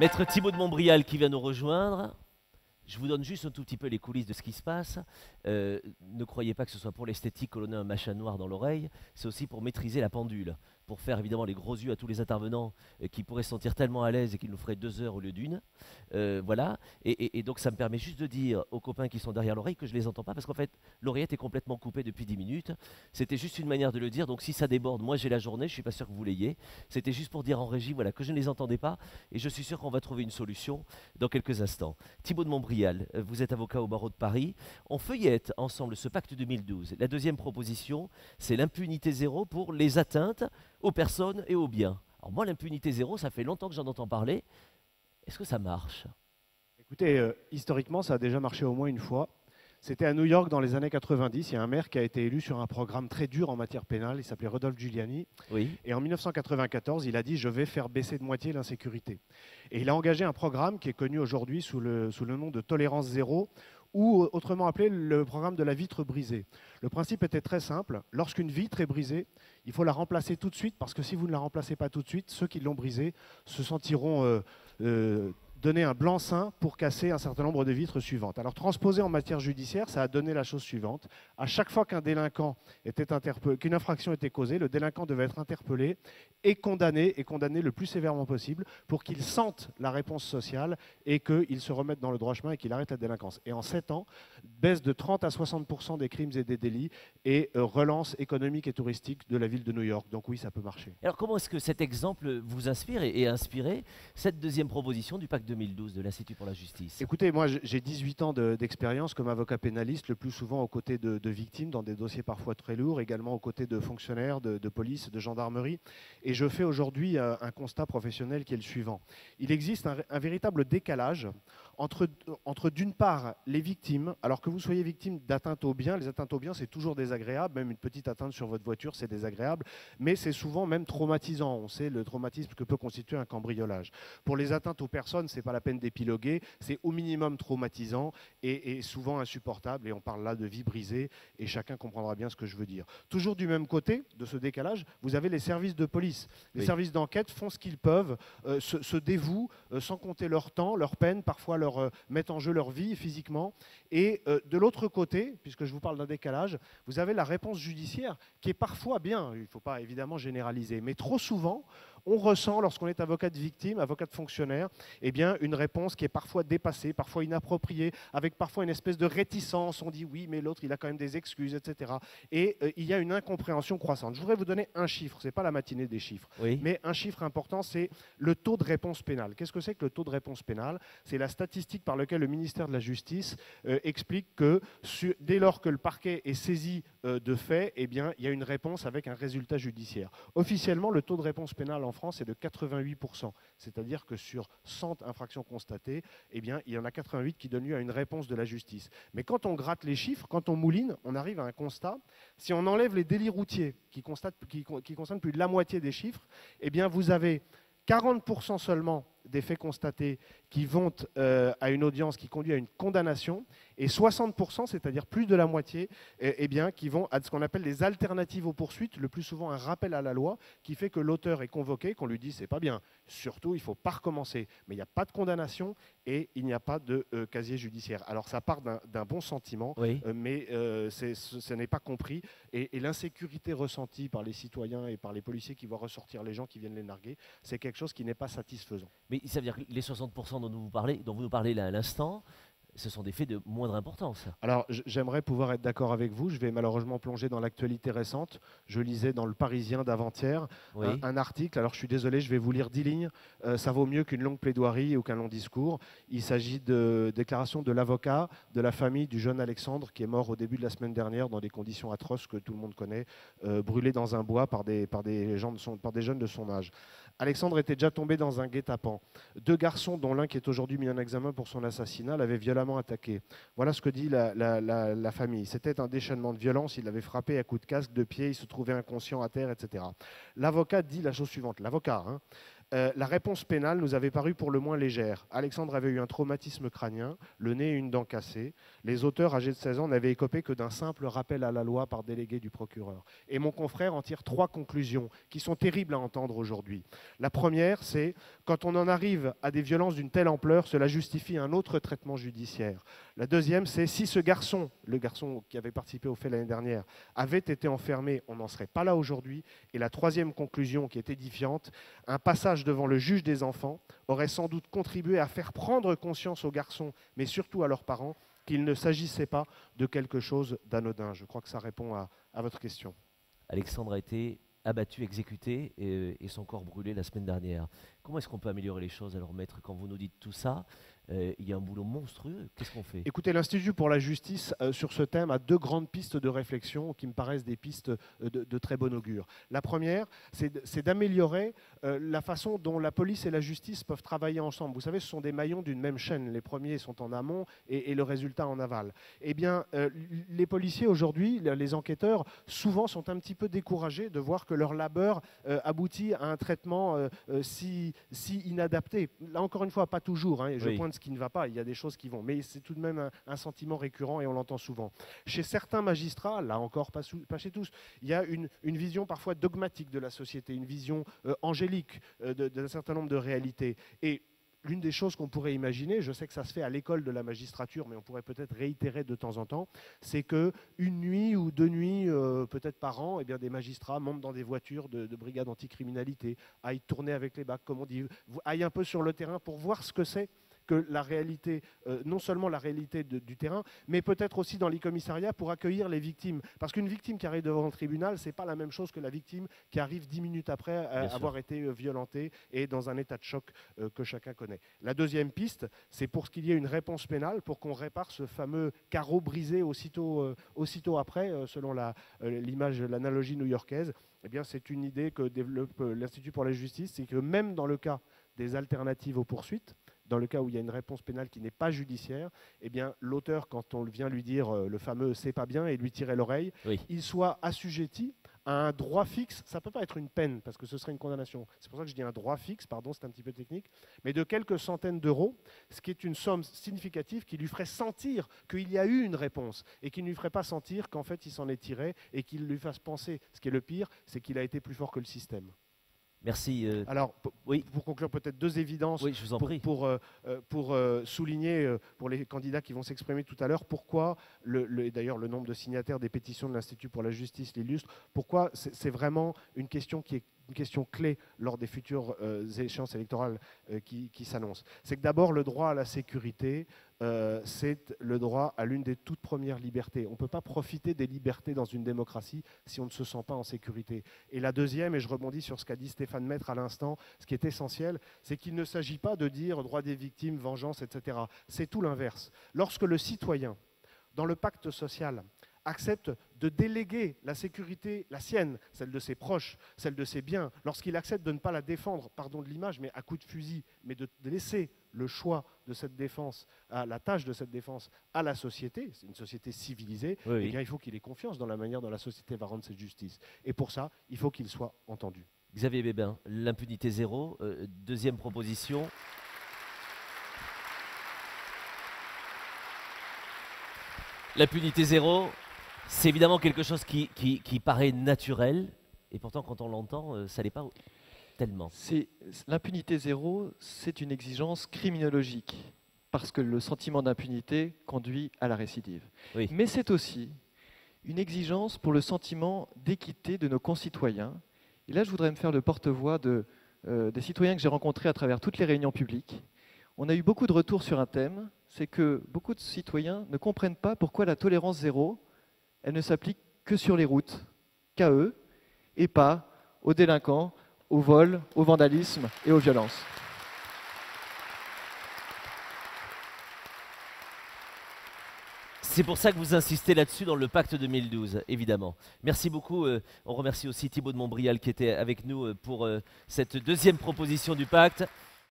Maître Thibaut de Montbrial qui vient nous rejoindre. Je vous donne juste un tout petit peu les coulisses de ce qui se passe. Ne croyez pas que ce soit pour l'esthétique que l'on a un machin noir dans l'oreille. C'est aussi pour maîtriser la pendule, pour faire évidemment les gros yeux à tous les intervenants qui pourraient se sentir tellement à l'aise et qu'ils nous feraient 2 heures au lieu d'une. Voilà. Et donc ça me permet juste de dire aux copains qui sont derrière l'oreille que je ne les entends pas parce qu'en fait l'oreillette est complètement coupée depuis 10 minutes. C'était juste une manière de le dire. Donc si ça déborde, moi j'ai la journée, je ne suis pas sûr que vous l'ayez. C'était juste pour dire en régie voilà, que je ne les entendais pas et je suis sûr qu'on va trouver une solution dans quelques instants. Thibaut de Montbrial, vous êtes avocat au barreau de Paris. On feuillette ensemble ce pacte 2012. La deuxième proposition, c'est l'impunité zéro pour les atteintes aux personnes et aux biens. Alors moi, l'impunité zéro, ça fait longtemps que j'en entends parler. Est-ce que ça marche? Écoutez, historiquement, ça a déjà marché au moins une fois. C'était à New York dans les années 90. Il y a un maire qui a été élu sur un programme très dur en matière pénale. Il s'appelait Rudolph Giuliani. Oui. Et en 1994, il a dit « Je vais faire baisser de moitié l'insécurité ». Et il a engagé un programme qui est connu aujourd'hui sous le nom de tolérance zéro, ou autrement appelé le programme de la vitre brisée. Le principe était très simple. Lorsqu'une vitre est brisée, il faut la remplacer tout de suite, parce que si vous ne la remplacez pas tout de suite, ceux qui l'ont brisée se sentiront donner un blanc-seing pour casser un certain nombre de vitres suivantes. Alors transposé en matière judiciaire, ça a donné la chose suivante. À chaque fois qu'un délinquant était interpellé, qu'une infraction était causée, le délinquant devait être interpellé et condamné le plus sévèrement possible pour qu'il sente la réponse sociale et qu'il se remette dans le droit chemin et qu'il arrête la délinquance. Et en 7 ans, baisse de 30 à 60% des crimes et des délits et relance économique et touristique de la ville de New York. Donc oui, ça peut marcher. Alors comment est-ce que cet exemple vous inspire et a inspiré cette deuxième proposition du pacte 2012 de l'Institut pour la justice? Écoutez, moi j'ai 18 ans d'expérience comme avocat pénaliste, le plus souvent aux côtés de victimes dans des dossiers parfois très lourds, également aux côtés de fonctionnaires, de police, de gendarmerie. Et je fais aujourd'hui un constat professionnel qui est le suivant. Il existe un véritable décalage entre d'une part les victimes, alors que vous soyez victime d'atteintes aux biens, les atteintes aux biens c'est toujours désagréable, même une petite atteinte sur votre voiture c'est désagréable, mais c'est souvent même traumatisant. On sait le traumatisme que peut constituer un cambriolage. Pour les atteintes aux personnes, c'est pas la peine d'épiloguer, c'est au minimum traumatisant et souvent insupportable, et on parle là de vie brisée, et chacun comprendra bien ce que je veux dire. Toujours du même côté de ce décalage, vous avez les services de police. Les services d'enquête font ce qu'ils peuvent, se dévouent, sans compter leur temps, leur peine, parfois mettent en jeu leur vie physiquement. Et de l'autre côté, puisque je vous parle d'un décalage, vous avez la réponse judiciaire qui est parfois bien, il ne faut pas évidemment généraliser, mais trop souvent, on ressent, lorsqu'on est avocat de victime, avocat de fonctionnaire, eh bien, une réponse qui est parfois dépassée, parfois inappropriée, avec parfois une espèce de réticence. On dit oui, mais l'autre, il a quand même des excuses, etc. Et il y a une incompréhension croissante. Je voudrais vous donner un chiffre, ce n'est pas la matinée des chiffres, mais un chiffre important, c'est le taux de réponse pénale. Qu'est-ce que c'est que le taux de réponse pénale? C'est la statistique par laquelle le ministère de la Justice explique que dès lors que le parquet est saisi de faits, eh bien, il y a une réponse avec un résultat judiciaire. Officiellement, le taux de réponse pénale en France est de 88%. C'est-à-dire que sur 100 infractions constatées, eh bien, il y en a 88 qui donnent lieu à une réponse de la justice. Mais quand on gratte les chiffres, quand on mouline, on arrive à un constat. Si on enlève les délits routiers qui concernent plus de la moitié des chiffres, eh bien, vous avez 40% seulement des faits constatés qui vont à une audience qui conduit à une condamnation, et 60%, c'est-à-dire plus de la moitié, eh bien, qui vont à ce qu'on appelle des alternatives aux poursuites, le plus souvent un rappel à la loi, qui fait que l'auteur est convoqué, qu'on lui dit c'est pas bien. Surtout, il ne faut pas recommencer. Mais il n'y a pas de condamnation et il n'y a pas de casier judiciaire. Alors ça part d'un bon sentiment, mais ce n'est pas compris. Et l'insécurité ressentie par les citoyens et par les policiers qui voient ressortir les gens qui viennent les narguer, c'est quelque chose qui n'est pas satisfaisant. Mais ça veut dire que les 60% dont vous nous parlez là à l'instant, ce sont des faits de moindre importance. Alors, j'aimerais pouvoir être d'accord avec vous. Je vais malheureusement plonger dans l'actualité récente. Je lisais dans Le Parisien d'avant-hier un article. Alors, je suis désolé, je vais vous lire 10 lignes. Ça vaut mieux qu'une longue plaidoirie ou qu'un long discours. Il s'agit de déclaration de l'avocat de la famille du jeune Alexandre qui est mort au début de la semaine dernière dans des conditions atroces que tout le monde connaît, brûlé dans un bois par des jeunes de son âge. Alexandre était déjà tombé dans un guet-apens. 2 garçons, dont l'un qui est aujourd'hui mis en examen pour son assassinat, l'avaient violemment attaqué. Voilà ce que dit la famille. C'était un déchaînement de violence, il l'avait frappé à coups de casque, de pied, il se trouvait inconscient à terre, etc. L'avocat dit la chose suivante, l'avocat, La réponse pénale nous avait paru pour le moins légère. Alexandre avait eu un traumatisme crânien, le nez et une dent cassée. Les auteurs âgés de 16 ans n'avaient écopé que d'un simple rappel à la loi par délégué du procureur. Et mon confrère en tire 3 conclusions qui sont terribles à entendre aujourd'hui. La première, c'est quand on en arrive à des violences d'une telle ampleur, cela justifie un autre traitement judiciaire. La deuxième, c'est si ce garçon, le garçon qui avait participé au fait l'année dernière, avait été enfermé, on n'en serait pas là aujourd'hui. Et la troisième conclusion qui est édifiante, un passage devant le juge des enfants aurait sans doute contribué à faire prendre conscience aux garçons, mais surtout à leurs parents, qu'il ne s'agissait pas de quelque chose d'anodin. Je crois que ça répond à votre question. Alexandre a été abattu, exécuté et son corps brûlé la semaine dernière. Comment est-ce qu'on peut améliorer les choses alors, maître, quand vous nous dites tout ça? Il y a un boulot monstrueux. Qu'est-ce qu'on fait? Écoutez, l'Institut pour la justice, sur ce thème, a 2 grandes pistes de réflexion qui me paraissent des pistes de très bon augure. La première, c'est d'améliorer la façon dont la police et la justice peuvent travailler ensemble. Vous savez, ce sont des maillons d'une même chaîne. Les premiers sont en amont et le résultat en aval. Eh bien, les policiers aujourd'hui, les enquêteurs, souvent sont un petit peu découragés de voir que leur labeur aboutit à un traitement si inadapté. Là, encore une fois, pas toujours. Hein, je pointe ce qui ne va pas, il y a des choses qui vont. Mais c'est tout de même un sentiment récurrent et on l'entend souvent. Chez certains magistrats, là encore pas chez tous, il y a une vision parfois dogmatique de la société, une vision angélique d'un certain nombre de réalités. Et l'une des choses qu'on pourrait imaginer, je sais que ça se fait à l'école de la magistrature, mais on pourrait peut-être réitérer de temps en temps, c'est qu'une nuit ou 2 nuits, peut-être par an, eh bien, des magistrats montent dans des voitures de brigades anticriminalité, aillent tourner avec les bacs, comme on dit, aillent un peu sur le terrain pour voir ce que c'est que la réalité, non seulement la réalité du terrain, mais peut-être aussi dans les commissariats pour accueillir les victimes. Parce qu'une victime qui arrive devant le tribunal, ce n'est pas la même chose que la victime qui arrive 10 minutes après avoir été violentée et dans un état de choc que chacun connaît. La deuxième piste, c'est pour qu'il y ait une réponse pénale, pour qu'on répare ce fameux carreau brisé aussitôt après, selon l'image, l'analogie new-yorkaise. Eh bien, c'est une idée que développe l'Institut pour la justice, c'est que même dans le cas des alternatives aux poursuites, dans le cas où il y a une réponse pénale qui n'est pas judiciaire, eh bien, l'auteur, quand on vient lui dire le fameux « c'est pas bien » et lui tirer l'oreille, il soit assujetti à un droit fixe. Ça ne peut pas être une peine, parce que ce serait une condamnation. C'est pour ça que je dis un droit fixe, pardon, c'est un petit peu technique, mais de quelques centaines d'euros, ce qui est une somme significative qui lui ferait sentir qu'il y a eu une réponse et qui ne lui ferait pas sentir qu'en fait il s'en est tiré et qu'il lui fasse penser, ce qui est le pire, c'est qu'il a été plus fort que le système. Merci. Alors, pour conclure, peut-être 2 évidences je vous en prie. pour souligner, pour les candidats qui vont s'exprimer tout à l'heure, pourquoi, d'ailleurs le nombre de signataires des pétitions de l'Institut pour la justice l'illustre, pourquoi c'est vraiment une question qui est une question clé lors des futures échéances électorales qui s'annoncent. C'est que d'abord, le droit à la sécurité, c'est le droit à l'une des toutes premières libertés. On ne peut pas profiter des libertés dans une démocratie si on ne se sent pas en sécurité. Et la deuxième, et je rebondis sur ce qu'a dit Stéphane Maître à l'instant, ce qui est essentiel, c'est qu'il ne s'agit pas de dire droit des victimes, vengeance, etc. C'est tout l'inverse. Lorsque le citoyen, dans le pacte social, accepte de déléguer la sécurité, la sienne, celle de ses proches, celle de ses biens, lorsqu'il accepte de ne pas la défendre, pardon de l'image, mais à coups de fusil, mais de laisser le choix de cette défense, la tâche de cette défense à la société, c'est une société civilisée, eh bien, il faut qu'il ait confiance dans la manière dont la société va rendre cette justice. Et pour ça, il faut qu'il soit entendu. Xavier Bébin, l'impunité zéro, deuxième proposition. L'impunité zéro, c'est évidemment quelque chose qui paraît naturel, et pourtant quand on l'entend, ça n'est pas tellement. L'impunité zéro, c'est une exigence criminologique, parce que le sentiment d'impunité conduit à la récidive. Oui. Mais c'est aussi une exigence pour le sentiment d'équité de nos concitoyens. Et là, je voudrais me faire le porte-voix des citoyens que j'ai rencontrés à travers toutes les réunions publiques. On a eu beaucoup de retours sur un thème, c'est que beaucoup de citoyens ne comprennent pas pourquoi la tolérance zéro, elle ne s'applique que sur les routes, qu'à eux, et pas aux délinquants, au vol, au vandalisme et aux violences. C'est pour ça que vous insistez là-dessus dans le pacte 2012, évidemment. Merci beaucoup. On remercie aussi Thibaut de Montbrial qui était avec nous pour cette deuxième proposition du pacte.